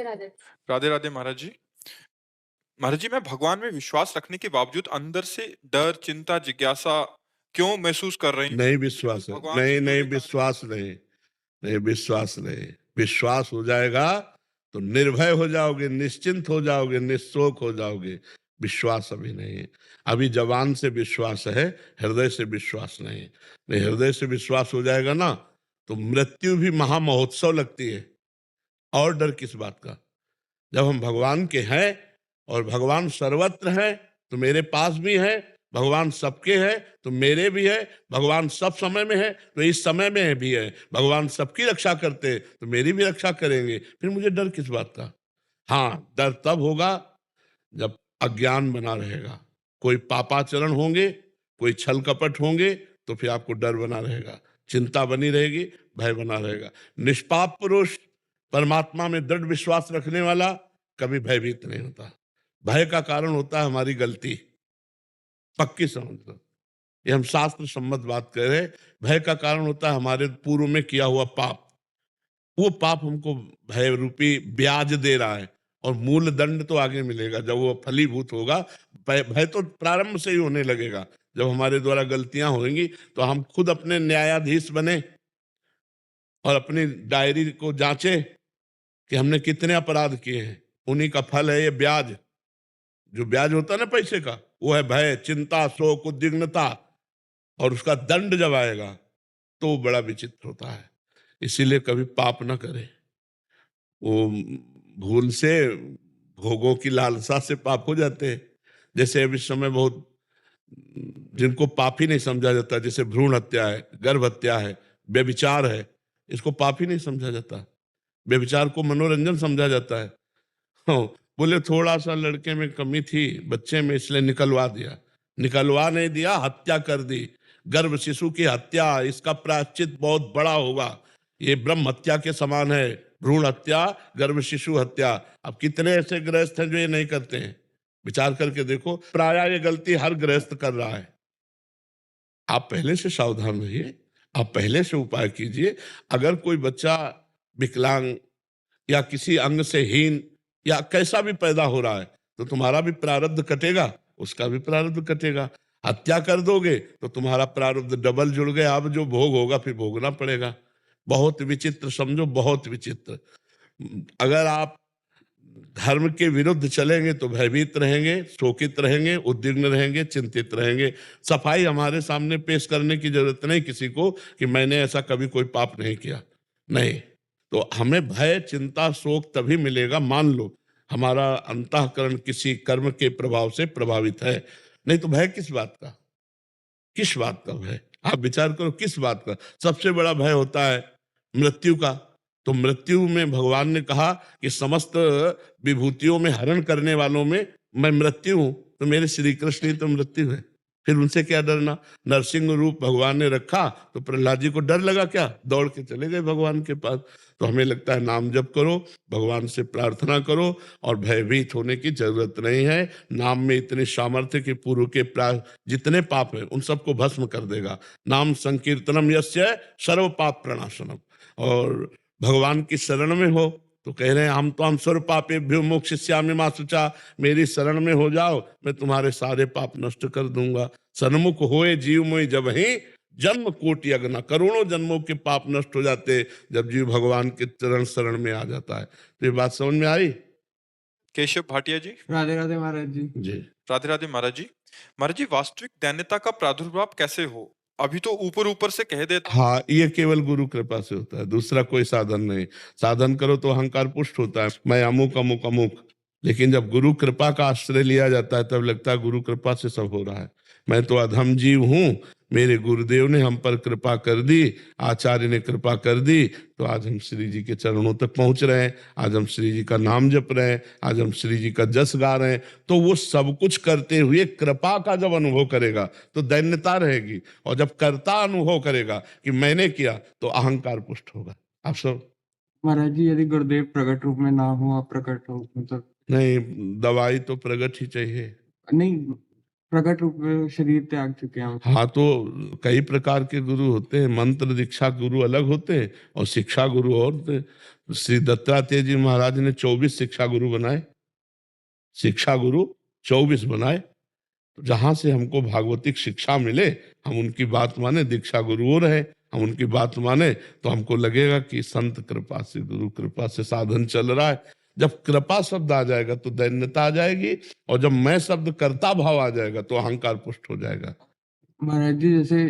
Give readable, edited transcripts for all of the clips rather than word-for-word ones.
राधे राधे राधे महाराज जी। महाराज जी, मैं भगवान में विश्वास रखने के बावजूद अंदर से डर, चिंता, जिज्ञासा क्यों महसूस कर रही हूँ? नहीं मुझे विश्वास उस है, भगवान से नहीं नहीं जुड़ने का विश्वास नहीं, नहीं विश्वास नहीं। विश्वास हो जाएगा तो निर्भय हो जाओगे, निश्चिंत हो जाओगे, निशोक हो जाओगे। विश्वास अभी नहीं है, अभी जबान से विश्वास है, हृदय से विश्वास नहीं है। नहीं, हृदय से विश्वास हो जाएगा ना तो मृत्यु भी महामहोत्सव लगती है। और डर किस बात का? जब हम भगवान के हैं और भगवान सर्वत्र है तो मेरे पास भी है, भगवान सबके है तो मेरे भी है, भगवान सब समय में है तो इस समय में भी है, भगवान सबकी रक्षा करते हैं तो मेरी भी रक्षा करेंगे। फिर मुझे डर किस बात का? हाँ, डर तब होगा जब अज्ञान बना रहेगा, कोई पापाचरण होंगे, कोई छल कपट होंगे तो फिर आपको डर बना रहेगा, चिंता बनी रहेगी, भय बना रहेगा। निष्पाप पुरुष, परमात्मा में दृढ़ विश्वास रखने वाला कभी भयभीत नहीं होता। भय का कारण होता है हमारी गलती, पक्की समझ लो। ये हम शास्त्र सम्मत बात कर रहे हैं। भय का कारण होता है हमारे पूर्व में किया हुआ पाप। वो पाप हमको भय रूपी ब्याज दे रहा है और मूल दंड तो आगे मिलेगा जब वो फलीभूत होगा। भय भय तो प्रारंभ से ही होने लगेगा। जब हमारे द्वारा गलतियां होंगी तो हम खुद अपने न्यायाधीश बने और अपनी डायरी को जांचे कि हमने कितने अपराध किए हैं। उन्हीं का फल है ये ब्याज। जो ब्याज होता है ना पैसे का, वो है भय, चिंता, शोक, उद्विग्नता। और उसका दंड जब आएगा तो वो बड़ा विचित्र होता है। इसीलिए कभी पाप ना करें। वो भूल से, भोगों की लालसा से पाप हो जाते हैं। जैसे अभी समय बहुत जिनको पाप ही नहीं समझा जाता, जैसे भ्रूण हत्या है, गर्भ हत्या है, व्यभिचार है, इसको पाप ही नहीं समझा जाता। व्यभिचार को मनोरंजन समझा जाता है। हाँ, बोले थोड़ा सा लड़के में कमी थी, बच्चे में, इसलिए निकलवा दिया। निकलवा नहीं दिया, हत्या कर दी। गर्भ शिशु की हत्या, इसका प्रायश्चित बहुत बड़ा होगा। ये ब्रह्म हत्या के समान है। भ्रूण हत्या, गर्भ शिशु हत्या। अब कितने ऐसे गृहस्थ हैं जो ये नहीं करते हैं? विचार करके देखो, प्राय ये गलती हर गृहस्थ कर रहा है। आप पहले से सावधान रहिए, आप पहले से उपाय कीजिए। अगर कोई बच्चा विकलांग या किसी अंग से हीन या कैसा भी पैदा हो रहा है तो तुम्हारा भी प्रारब्ध कटेगा, उसका भी प्रारब्ध कटेगा। हत्या कर दोगे तो तुम्हारा प्रारब्ध डबल जुड़ गया, अब जो भोग होगा फिर भोगना पड़ेगा। बहुत विचित्र, समझो बहुत विचित्र। अगर आप धर्म के विरुद्ध चलेंगे तो भयभीत रहेंगे, शोकित रहेंगे, उद्विग्न रहेंगे, चिंतित रहेंगे। सफाई हमारे सामने पेश करने की जरूरत नहीं किसी को कि मैंने ऐसा कभी कोई पाप नहीं किया। नहीं, तो हमें भय, चिंता, शोक तभी मिलेगा, मान लो हमारा अंतःकरण किसी कर्म के प्रभाव से प्रभावित है। नहीं तो भय किस बात का? किस बात का भय? आप विचार करो, किस बात का? सबसे बड़ा भय होता है मृत्यु का। तो मृत्यु में भगवान ने कहा कि समस्त विभूतियों में हरण करने वालों में मैं मृत्यु हूं, तो मेरे श्री कृष्ण ही तो मृत्यु है। फिर उनसे क्या डरना? नरसिंह रूप भगवान ने रखा तो प्रहलाद जी को डर लगा क्या? दौड़ के चले गए भगवान के पास। तो हमें लगता है नाम जप करो, भगवान से प्रार्थना करो और भयभीत होने की जरूरत नहीं है। नाम में इतनी सामर्थ्य कि पूर्व के जितने पाप हैं उन सबको भस्म कर देगा। नाम संकीर्तनम यस्य सर्व पाप प्रणाशनम। और भगवान की शरण में हो तो कह रहे हैं हम तो हम सर्व पापेभ्यो मोक्षयिष्यामि मा शुचा। मेरी शरण में हो जाओ, मैं तुम्हारे सारे पाप नष्ट कर दूंगा। सन्मुख होए जीव मोहि जब ही जन्म कोटि अगना। करोड़ों जन्मों के पाप नष्ट हो जाते जब जीव भगवान के चरण शरण में आ जाता है। तो ये बात समझ में आई? केशव भाटिया जी। राधे राधे महाराज जी। जी राधे राधे महाराज जी। महाराज जी, वास्तविक दैन्यता का प्रादुर्भाव कैसे हो? अभी तो ऊपर ऊपर से कह देते। हाँ, ये केवल गुरु कृपा से होता है, दूसरा कोई साधन नहीं। साधन करो तो अहंकार पुष्ट होता है, मैं अमुक अमुक अमुक। लेकिन जब गुरु कृपा का आश्रय लिया जाता है तब लगता है गुरु कृपा से सब हो रहा है। मैं तो अधम जीव हूं, मेरे गुरुदेव ने हम पर कृपा कर दी, आचार्य ने कृपा कर दी, तो आज हम श्री जी के चरणों तक पहुंच रहे हैं। आज हम श्री जी का नाम जप रहे हैं, आज हम श्री जी का जस गा रहे हैं। तो वो सब कुछ करते हुए कृपा का जब अनुभव करेगा तो दैन्यता रहेगी, और जब कर्ता अनुभव करेगा कि मैंने किया तो अहंकार पुष्ट होगा। आप सब महाराज जी, यदि गुरुदेव प्रकट रूप में ना हो, आप प्रकट हो, मतलब नहीं, दवाई तो प्रगट ही चाहिए। नहीं, प्रकट रूप में शरीर त्याग चुके हैं हम। हाँ, तो कई प्रकार के गुरु होते हैं, मंत्र दीक्षा गुरु अलग होते हैं और शिक्षा गुरु और होते हैं। श्री दत्तात्रेय जी महाराज ने 24 शिक्षा गुरु बनाए, शिक्षा गुरु 24 बनाए। तो जहां से हमको भागवतिक शिक्षा मिले, हम उनकी बात माने, दीक्षा गुरु और है, हम उनकी बात माने तो हमको लगेगा कि संत कृपा से, गुरु कृपा से साधन चल रहा है। जब कृपा शब्द आ जाएगा तो दैन्यता आ जाएगी, और जब मैं शब्द कर्ता भाव आ जाएगा तो अहंकार पुष्ट हो जाएगा। महाराज जी, जैसे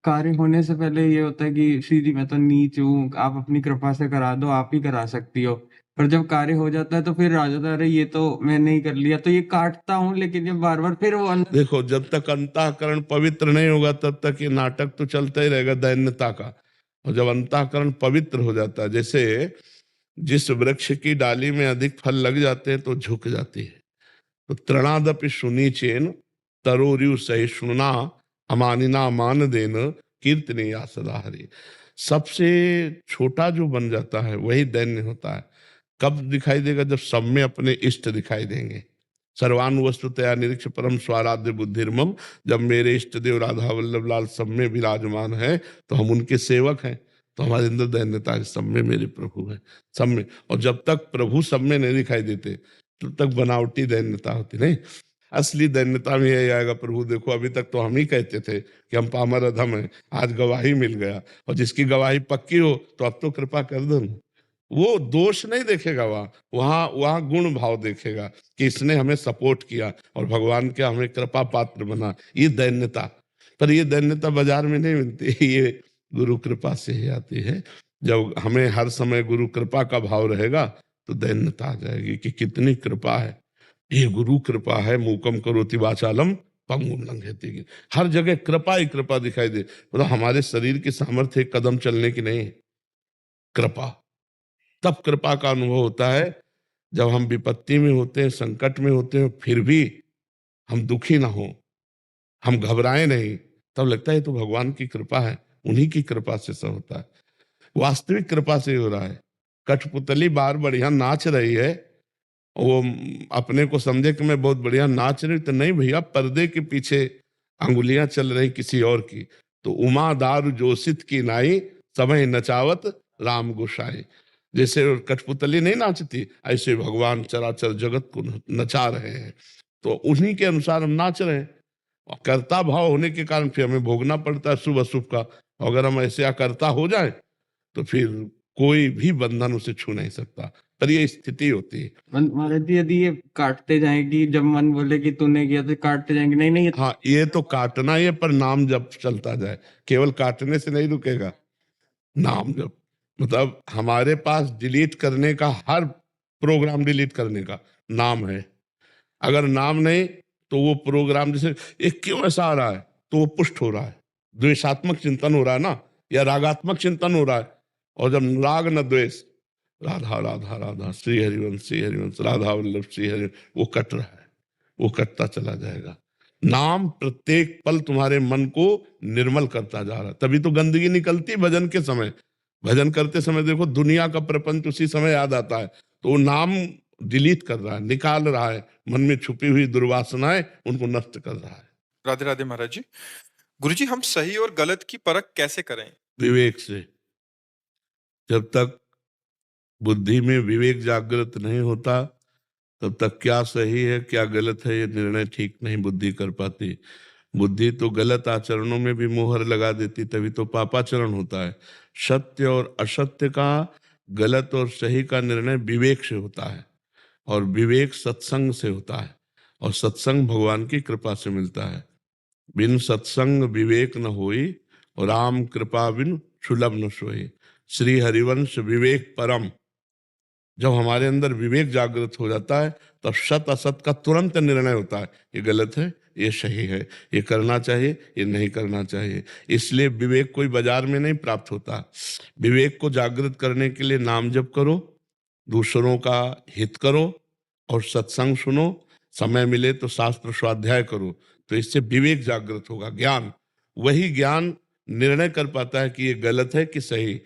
कार्य होने से पहले ये होता है कि श्री जी मैं तो नीच हूँ, आप अपनी कृपा से करा दो, आप ही करा सकती हो। पर जब कार्य हो जाता है तो फिर आ जाता है, अरे ये तो मैंने ही कर लिया, तो ये काटता हूँ, लेकिन ये बार-बार फिर वो अंदर देखो, जब तक अंतःकरण पवित्र नहीं होगा तब तक ये नाटक तो चलता ही रहेगा दैन्यता का। और जब अंतःकरण पवित्र हो जाता है, जैसे जिस वृक्ष की डाली में अधिक फल लग जाते हैं तो झुक जाती है, तो तृणादपि सुनीचेन तरोरियु सहिष्णुना अमानिना मान देन कीर्तनीया सदा हरि। सबसे छोटा जो बन जाता है वही दैन्य होता है। कब दिखाई देगा? जब सब में अपने इष्ट दिखाई देंगे। सर्वानुवस्तुतया निरीक्ष परम स्वाराध्य बुद्धिर्मम। जब मेरे इष्ट देव राधा वल्लभ लाल सब में विराजमान है तो हम उनके सेवक हैं, तो हमारे अंदर दैन्यता है, सब में मेरे प्रभु हैं, सब में। और जब तक प्रभु सब में नहीं दिखाई देते तब तक बनावटी दैन्यता होती नहीं। असली दैन्यता में यही आएगा, प्रभु देखो अभी तक तो हम ही कहते थे कि हम पामर अधम हैं, आज गवाही मिल गया, और जिसकी गवाही पक्की हो तो अब तो कृपा कर दो ना। वो दोष नहीं देखेगा, वहां वहां गुण भाव देखेगा कि इसने हमें सपोर्ट किया और भगवान के हमें कृपा पात्र बना। ये दैन्यता, पर ये दैन्यता बाजार में नहीं मिलती, ये गुरु कृपा से ही आती है। जब हमें हर समय गुरु कृपा का भाव रहेगा तो दैन्यता आ जाएगी कि कितनी कृपा है, ये गुरु कृपा है। मूकम करोति वाचालम पंगुम लंघयते गिर। हर जगह कृपा ही कृपा दिखाई दे। मतलब हमारे शरीर की सामर्थ्य एक कदम चलने की नहीं है, कृपा। तब कृपा का अनुभव होता है जब हम विपत्ति में होते हैं, संकट में होते हैं, फिर भी हम दुखी ना हो, हम घबराए नहीं, तब लगता है ये तो भगवान की कृपा है, उन्हीं की कृपा से सब होता है। वास्तविक कृपा से हो रहा है। कठपुतली बार बढ़िया नाच रही है, वो अपने को समझे कि मैं बहुत बढ़िया नाच रही, तो नहीं भैया, पर्दे के पीछे अंगुलियां चल रही किसी और की। तो उमा दारू जोशित की नाई, समय नचावत राम गोसाई। जैसे कठपुतली नहीं नाचती, ऐसे भगवान चराचर जगत को नचा रहे हैं, तो उन्हीं के अनुसार हम नाच रहे हैं। और कर्ता भाव होने के कारण फिर हमें भोगना पड़ता है शुभ अशुभ का। अगर हम ऐसे अकर्ता हो जाए तो फिर कोई भी बंधन उसे छू नहीं सकता, पर ये स्थिति होती है। महाराज जी, यदि ये काटते जाएंगी, जब मन बोले कि तूने किया, तो काटते जाएंगे, नहीं नहीं ये हाँ, ये तो काटना ही है, पर नाम जब चलता जाए, केवल काटने से नहीं रुकेगा, नाम जब। मतलब हमारे पास डिलीट करने का, हर प्रोग्राम डिलीट करने का नाम है। अगर नाम नहीं तो वो प्रोग्राम, जैसे ये क्यों ऐसा आ रहा है, तो वो पुष्ट हो रहा है, द्वेषात्मक चिंतन हो रहा है ना, या रागात्मक चिंतन हो रहा है। और जब राग न द्वेष, राधा राधा राधा श्री हरिवंश राधा वल्लभ श्री हरि, वो कट रहा है, वो कटता चला जाएगा। नाम प्रत्येक पल तुम्हारे मन को निर्मल करता जा रहा है, तभी तो गंदगी निकलती भजन के समय। भजन करते समय देखो दुनिया का प्रपंच उसी समय याद आता है, तो वो नाम डिलीट कर रहा है, निकाल रहा है, मन में छुपी हुई दुर्वासनाएं उनको नष्ट कर रहा है। राधे राधे महाराज जी। गुरुजी, हम सही और गलत की परख कैसे करें? विवेक से। जब तक बुद्धि में विवेक जागृत नहीं होता तब तक क्या सही है क्या गलत है ये निर्णय ठीक नहीं बुद्धि कर पाती। बुद्धि तो गलत आचरणों में भी मोहर लगा देती, तभी तो पापाचरण होता है। सत्य और असत्य का, गलत और सही का निर्णय विवेक से होता है, और विवेक सत्संग से होता है, और सत्संग भगवान की कृपा से मिलता है। बिन सत्संग विवेक न होई, और राम कृपा बिन सुलभ न सोई। श्री हरिवंश विवेक परम। जब हमारे अंदर विवेक जागृत हो जाता है तब सत असत का तुरंत निर्णय होता है, ये गलत है, ये सही है, ये करना चाहिए, ये नहीं करना चाहिए। इसलिए विवेक कोई बाजार में नहीं प्राप्त होता। विवेक को जागृत करने के लिए नाम जप करो, दूसरों का हित करो, और सत्संग सुनो, समय मिले तो शास्त्र स्वाध्याय करो, तो इससे विवेक जागृत होगा। ज्ञान, वही ज्ञान निर्णय कर पाता है कि ये गलत है कि सही।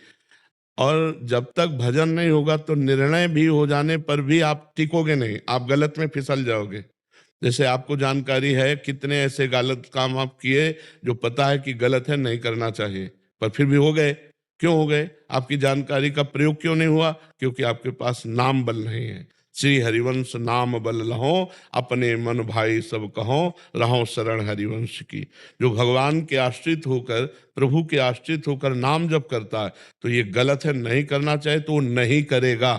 और जब तक भजन नहीं होगा तो निर्णय भी हो जाने पर भी आप टिकोगे नहीं, आप गलत में फिसल जाओगे। जैसे आपको जानकारी है कितने ऐसे गलत काम आप किए जो पता है कि गलत है, नहीं करना चाहिए, पर फिर भी हो गए। क्यों हो गए? आपकी जानकारी का प्रयोग क्यों नहीं हुआ? क्योंकि आपके पास नाम बल नहीं है। श्री हरिवंश नाम बल लहो, अपने मन भाई सब कहो, रहो शरण हरिवंश की। जो भगवान के आश्रित होकर, प्रभु के आश्रित होकर नाम जप करता है, तो ये गलत है, नहीं करना चाहिए, तो वो नहीं करेगा।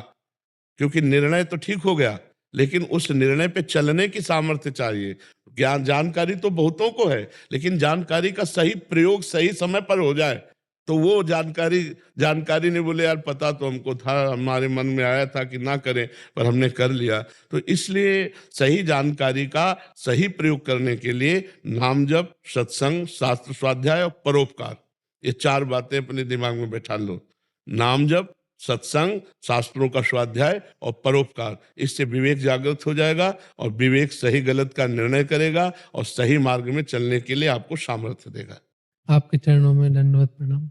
क्योंकि निर्णय तो ठीक हो गया, लेकिन उस निर्णय पे चलने की सामर्थ्य चाहिए। ज्ञान जानकारी तो बहुतों को है, लेकिन जानकारी का सही प्रयोग सही समय पर हो जाए, तो वो जानकारी नहीं, बोले यार पता तो हमको था, हमारे मन में आया था कि ना करें, पर हमने कर लिया। तो इसलिए सही जानकारी का सही प्रयोग करने के लिए नाम जप, सत्संग, शास्त्र स्वाध्याय और परोपकार, ये 4 बातें अपने दिमाग में बैठा लो। नाम जप, सत्संग, शास्त्रों का स्वाध्याय और परोपकार, इससे विवेक जागृत हो जाएगा और विवेक सही गलत का निर्णय करेगा और सही मार्ग में चलने के लिए आपको सामर्थ्य देगा। आपके चरणों में दंडवत प्रणाम।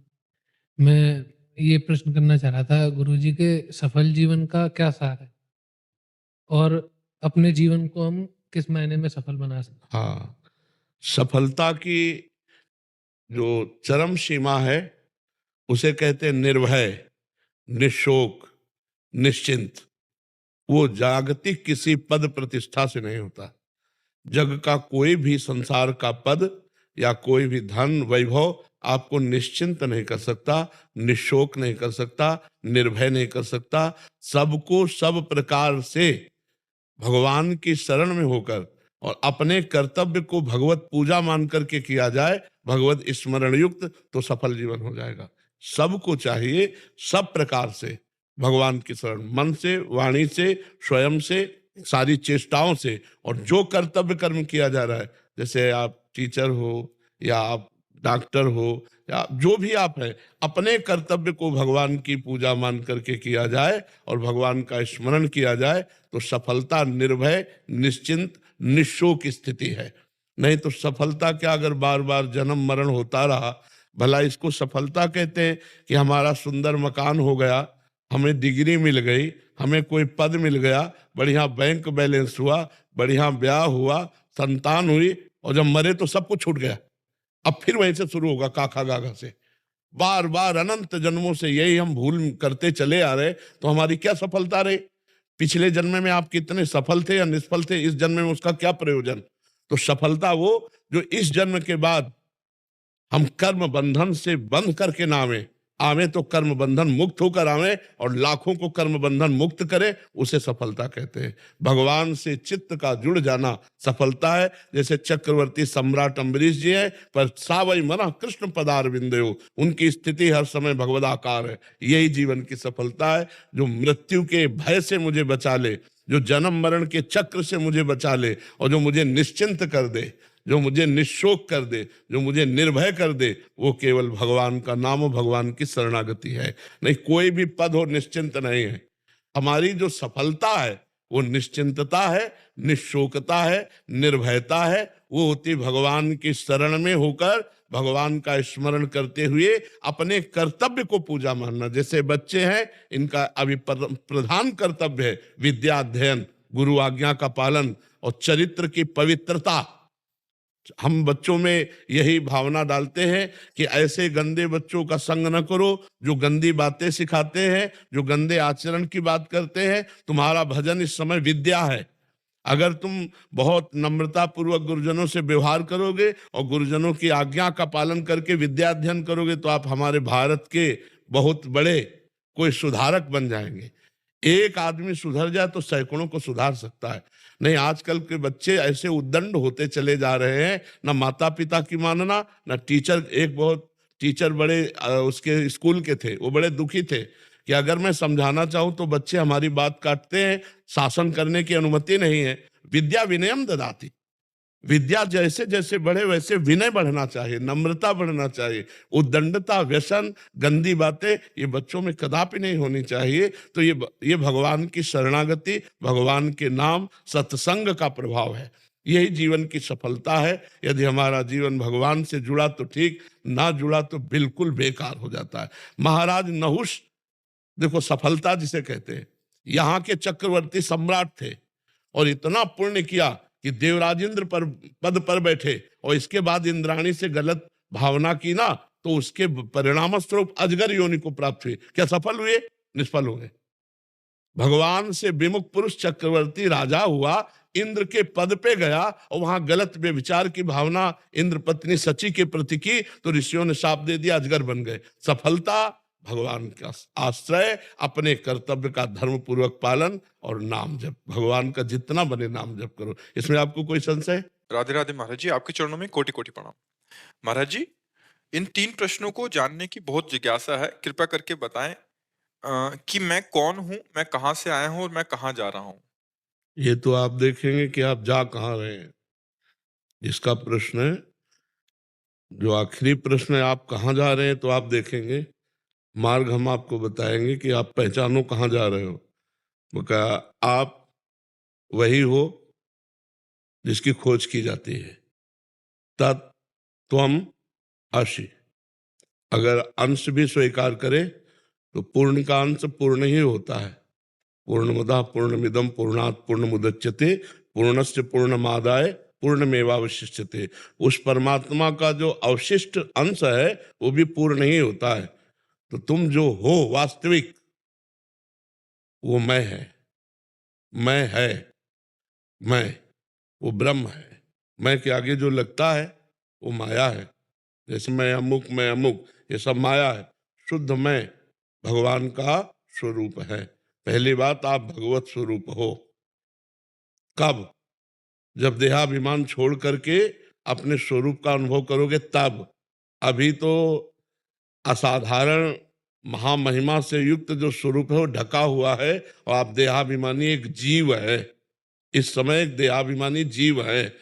मैं ये प्रश्न करना चाह रहा था, गुरुजी के सफल जीवन का क्या सार है और अपने जीवन को हम किस मायने में सफल बना सकते हैं? हाँ, सफलता की जो चरम सीमा है उसे कहते हैं निर्भय, निशोक, निश्चिंत। वो जागतिक किसी पद प्रतिष्ठा से नहीं होता। जग का कोई भी संसार का पद या कोई भी धन वैभव आपको निश्चिंत नहीं कर सकता, निशोक नहीं कर सकता, निर्भय नहीं कर सकता। सबको सब प्रकार से भगवान की शरण में होकर और अपने कर्तव्य को भगवत पूजा मान करके किया जाए, भगवत स्मरण युक्त, तो सफल जीवन हो जाएगा। सबको चाहिए सब प्रकार से भगवान की शरण, मन से, वाणी से, स्वयं से, सारी चेष्टाओं से। और जो कर्तव्य कर्म किया जा रहा है, जैसे आप टीचर हो या आप डॉक्टर हो या जो भी आप हैं, अपने कर्तव्य को भगवान की पूजा मान करके किया जाए और भगवान का स्मरण किया जाए, तो सफलता निर्भय, निश्चिंत, निशोक स्थिति है। नहीं तो सफलता क्या, अगर बार बार जन्म मरण होता रहा, भला इसको सफलता कहते हैं कि हमारा सुंदर मकान हो गया, हमें डिग्री मिल गई, हमें कोई पद मिल गया, बढ़िया बैंक बैलेंस हुआ, बढ़िया ब्याह हुआ, संतान हुई, और जब मरे तो सब कुछ छूट गया। अब फिर वहीं से शुरू होगा, काका गागा से। बार बार अनंत जन्मों से यही हम भूल करते चले आ रहे, तो हमारी क्या सफलता रही? पिछले जन्म में आप कितने सफल थे या निष्फल थे, इस जन्म में उसका क्या प्रयोजन? तो सफलता वो जो इस जन्म के बाद हम कर्म बंधन से बंध करके ना आवे तो कर्म बंधन मुक्त होकर आवे और लाखों को कर्म बंधन मुक्त करे, उसे सफलता कहते हैं। भगवान से चित्त का जुड़ जाना सफलता है। जैसे चक्रवर्ती सम्राट अम्बरीश जी हैं, पर सावई मना कृष्ण पदार बिंदु, उनकी स्थिति हर समय भगवदाकार है। यही जीवन की सफलता है, जो मृत्यु के भय से मुझे बचा ले, जो जन्म मरण के चक्र से मुझे बचा ले, और जो मुझे निश्चिंत कर दे, जो मुझे निशोक कर दे, जो मुझे निर्भय कर दे, वो केवल भगवान का नाम और भगवान की शरणागति है। नहीं कोई भी पद हो निश्चिंत नहीं है। हमारी जो सफलता है वो निश्चिंतता है, निशोकता है, निर्भयता है। वो होती भगवान की शरण में होकर भगवान का स्मरण करते हुए अपने कर्तव्य को पूजा मानना। जैसे बच्चे हैं, इनका अभी प्रधान कर्तव्य है विद्या अध्ययन, गुरु आज्ञा का पालन और चरित्र की पवित्रता। हम बच्चों में यही भावना डालते हैं कि ऐसे गंदे बच्चों का संग न करो जो गंदी बातें सिखाते हैं, जो गंदे आचरण की बात करते हैं। तुम्हारा भजन इस समय विद्या है। अगर तुम बहुत नम्रता पूर्वक गुरुजनों से व्यवहार करोगे और गुरुजनों की आज्ञा का पालन करके विद्या अध्ययन करोगे, तो आप हमारे भारत के बहुत बड़े कोई सुधारक बन जाएंगे। एक आदमी सुधर जाए तो सैकड़ों को सुधार सकता है। नहीं, आजकल के बच्चे ऐसे उद्दंड होते चले जा रहे हैं, ना माता पिता की मानना, ना टीचर। एक बहुत टीचर बड़े उसके स्कूल के थे, वो बड़े दुखी थे कि अगर मैं समझाना चाहूं तो बच्चे हमारी बात काटते हैं, शासन करने की अनुमति नहीं है। विद्या विनयम ददाति, विद्या जैसे जैसे बढ़े वैसे विनय बढ़ना चाहिए, नम्रता बढ़ना चाहिए। उद्दंडता, व्यसन, गंदी बातें ये बच्चों में कदापि नहीं होनी चाहिए। तो ये भगवान की शरणागति, भगवान के नाम, सत्संग का प्रभाव है। यही जीवन की सफलता है। यदि हमारा जीवन भगवान से जुड़ा तो ठीक, ना जुड़ा तो बिल्कुल बेकार हो जाता है। महाराज नहुष, देखो सफलता जिसे कहते हैं, यहाँ के चक्रवर्ती सम्राट थे और इतना पुण्य किया कि देवराज इंद्र पर पद पर बैठे और इसके बाद इंद्राणी से गलत भावना की ना, तो उसके परिणाम स्वरूप अजगर योनि को प्राप्त हुए। क्या सफल हुए? निष्फल हुए। भगवान से विमुख पुरुष चक्रवर्ती राजा हुआ, इंद्र के पद पे गया और वहां गलत व्यभिचार की भावना इंद्र पत्नी सची के प्रति की, तो ऋषियों ने शाप दे दिया, अजगर बन गए। सफलता भगवान का आश्रय, अपने कर्तव्य का धर्म पूर्वक पालन और नाम जप, भगवान का जितना बने नाम जप करो। इसमें आपको कोई संशय? राधे राधे महाराज जी, आपके चरणों में कोटि कोटि प्रणाम। महाराज जी, इन 3 प्रश्नों को जानने की बहुत जिज्ञासा है, कृपया करके बताएं कि मैं कौन हूं, मैं कहां से आया हूं और मैं कहां जा रहा हूं। ये तो आप देखेंगे कि आप जा कहाँ रहे हैं। इसका प्रश्न है, जो आखिरी प्रश्न है, आप कहाँ जा रहे हैं, तो आप देखेंगे मार्ग हम आपको बताएंगे कि आप पहचानो कहाँ जा रहे हो। वो कहा आप वही हो जिसकी खोज की जाती है। तत्त्वम् असि। अगर अंश भी स्वीकार करे तो पूर्ण का अंश पूर्ण ही होता है। पूर्णमदः पूर्णमिदं पूर्णात् पूर्णमुदच्यते पूर्णस्य पूर्णमादाय पूर्णमेवावशिष्यते। उस परमात्मा का जो अवशिष्ट अंश है वो भी पूर्ण ही होता है। तो तुम जो हो वास्तविक, वो मैं है, मैं है, मैं वो ब्रह्म है। मैं के आगे जो लगता है वो माया है। जैसे मैं अमुक, ये सब माया है। शुद्ध मैं भगवान का स्वरूप है। पहली बात, आप भगवत स्वरूप हो। कब? जब देहाभिमान छोड़ करके अपने स्वरूप का अनुभव करोगे तब। अभी तो असाधारण महामहिमा से युक्त जो स्वरूप है वो ढका हुआ है और आप देहाभिमानी एक जीव है। इस समय एक देहाभिमानी जीव है।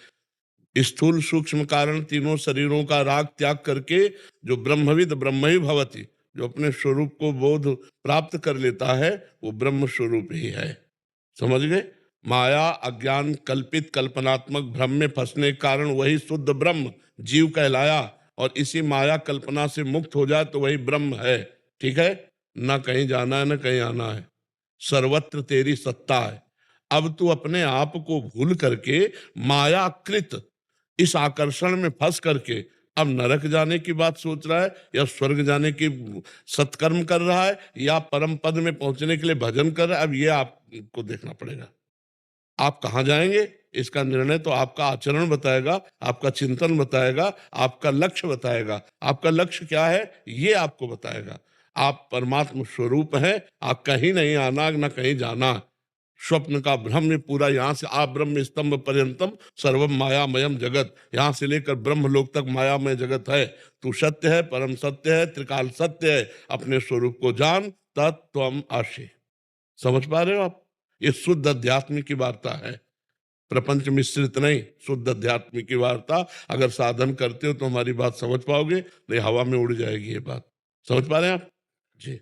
स्थूल सूक्ष्म कारण तीनों शरीरों का राग त्याग करके जो ब्रह्मविद ब्रह्म ही भवति, जो अपने स्वरूप को बोध प्राप्त कर लेता है, वो ब्रह्म स्वरूप ही है। समझ गए? माया अज्ञान कल्पित कल्पनात्मक भ्रम में फंसने के कारण वही शुद्ध ब्रह्म जीव कहलाया, और इसी माया कल्पना से मुक्त हो जाए तो वही ब्रह्म है। ठीक है? न कहीं जाना है न कहीं आना है, सर्वत्र तेरी सत्ता है। अब तू अपने आप को भूल करके मायाकृत इस आकर्षण में फंस करके अब नरक जाने की बात सोच रहा है, या स्वर्ग जाने की सत्कर्म कर रहा है, या परम पद में पहुंचने के लिए भजन कर रहा है। अब ये आपको देखना पड़ेगा, आप कहाँ जाएंगे। इसका निर्णय तो आपका आचरण बताएगा, आपका चिंतन बताएगा, आपका लक्ष्य बताएगा। आपका लक्ष्य क्या है ये आपको बताएगा। आप परमात्मा स्वरूप हैं, आप कहीं नहीं आना न कहीं जाना। स्वप्न का भ्रम में पूरा, यहाँ से आप ब्रह्म स्तंभ पर्यंतम सर्वम मायामयम जगत, यहाँ से लेकर ब्रह्मलोक तक मायामय जगत है। तू सत्य है, परम सत्य है, त्रिकाल सत्य है। अपने स्वरूप को जान, तत्त्वम् असि। समझ पा रहे हो आप? ये शुद्ध अध्यात्म की वार्ता है, प्रपंच मिश्रित नहीं, शुद्ध अध्यात्म की वार्ता। अगर साधन करते हो तो हमारी बात समझ पाओगे, नहीं हवा में उड़ जाएगी ये बात। समझ पा रहे हैं आप जी?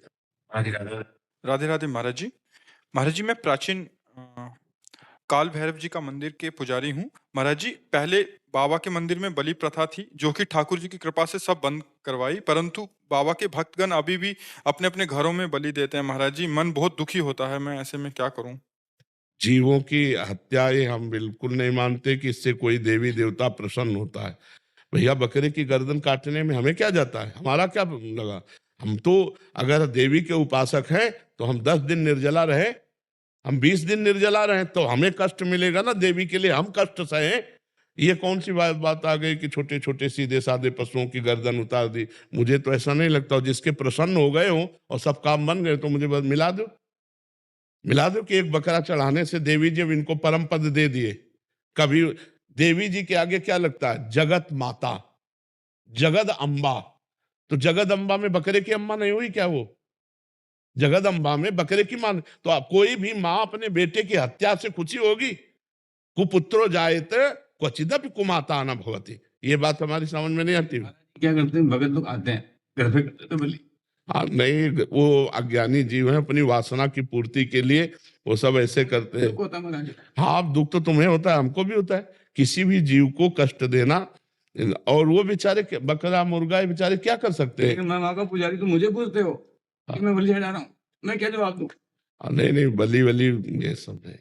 राधे राधे महाराज जी। महाराज जी, मैं प्राचीन काल भैरव जी का मंदिर के पुजारी हूँ। महाराज जी, पहले बाबा के मंदिर में बलि प्रथा थी, जो कि ठाकुर जी की कृपा से सब बंद करवाई, परंतु बाबा के भक्तगण अभी भी अपने अपने घरों में बलि देते हैं। महाराज जी, मन बहुत दुखी होता है, मैं ऐसे में क्या करूं? जीवों की हत्या ये हम बिल्कुल नहीं मानते कि इससे कोई देवी देवता प्रसन्न होता है। भैया, बकरे की गर्दन काटने में हमें क्या जाता है, हमारा क्या लगा। हम तो अगर देवी के उपासक हैं तो हम 10 दिन निर्जला रहे, हम 20 दिन निर्जला रहे, तो हमें कष्ट मिलेगा ना, देवी के लिए हम कष्ट सहे। ये कौन सी बात आ गई कि छोटे छोटे सीधे साधे पशुओं की गर्दन उतार दी। मुझे तो ऐसा नहीं लगता। जिसके प्रसन्न हो गए हो और सब काम बन गए तो मुझे बस मिला दो कि एक बकरा चढ़ाने से देवी जी इनको परम पद दे दिए। कभी देवी जी के आगे क्या लगता है? जगत माता, जगद अम्बा। तो जगद अम्बा में बकरे की अम्मा नहीं हुई क्या? वो जगद अम्बा में बकरे की मां। तो आप कोई भी माँ अपने बेटे की हत्या से खुशी होगी? कुपुत्रो जायत क्वचिदपि कुमाता न भवति। ये बात हमारी समझ में नहीं आती। क्या करते हैं, भगत लोग आते हैं घर पे करते तो बलि। हाँ, नहीं, वो अज्ञानी जीव है, अपनी वासना की पूर्ति के लिए वो सब ऐसे करते हैं। दुख होता है महाराज। हाँ, दुख तो तुम्हें होता है, हमको भी होता है। किसी भी जीव को कष्ट देना, और वो बेचारे बकरा मुर्गा ये बेचारे क्या कर सकते हैं। लेकिन मैं वहां का पुजारी, तो मुझे पूछते हो कि मैं बलि चढ़ा रहा हूँ, मैं क्या जवाब दूं? नहीं, बलि वली ये सब नहीं।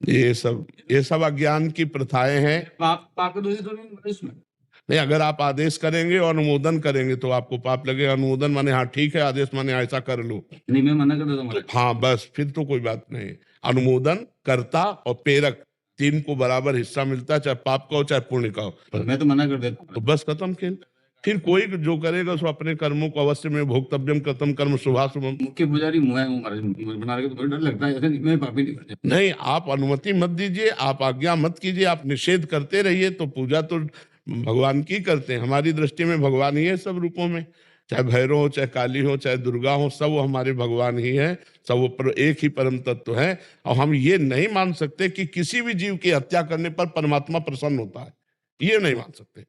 ये सब अज्ञान की प्रथाएं हैं। पाप का दोषी तो नहीं है इसमें। नहीं, अगर आप आदेश करेंगे और अनुमोदन करेंगे तो आपको पाप लगेगा। अनुमोदन माने हाँ ठीक है, आदेश माने ऐसा कर लो, नहीं मैं मना कर देता हूँ तो महाराज। हाँ बस फिर तो कोई बात नहीं। अनुमोदन, कर्ता और प्रेरक, तीन को बराबर हिस्सा मिलता है, चाहे पाप का हो चाहे पुण्य का हो। मैं तो मना कर देता हूँ। तो बस खत्म। फिर कोई जो करेगा सो अपने कर्मों को अवश्य में भोक्तव्यम कर्तव्यम कर्म शुभाशुभम। मुख्य पुजारी मैं हूँ महाराज, बना के तो बड़ा डर लगता है, ऐसे नहीं, मैं पापी नहीं करता। नहीं, आप अनुमति मत दीजिए, आप आज्ञा मत कीजिए, आप निषेध करते रहिए। तो पूजा तो भगवान की करते हैं। हमारी दृष्टि में भगवान ही है सब रूपों में, चाहे भैरव हो, चाहे काली हो, चाहे दुर्गा हो, सब वो हमारे भगवान ही है। सब वो एक ही परम तत्व है। और हम ये नहीं मान सकते कि किसी भी जीव की हत्या करने पर परमात्मा प्रसन्न होता है, ये नहीं मान सकते।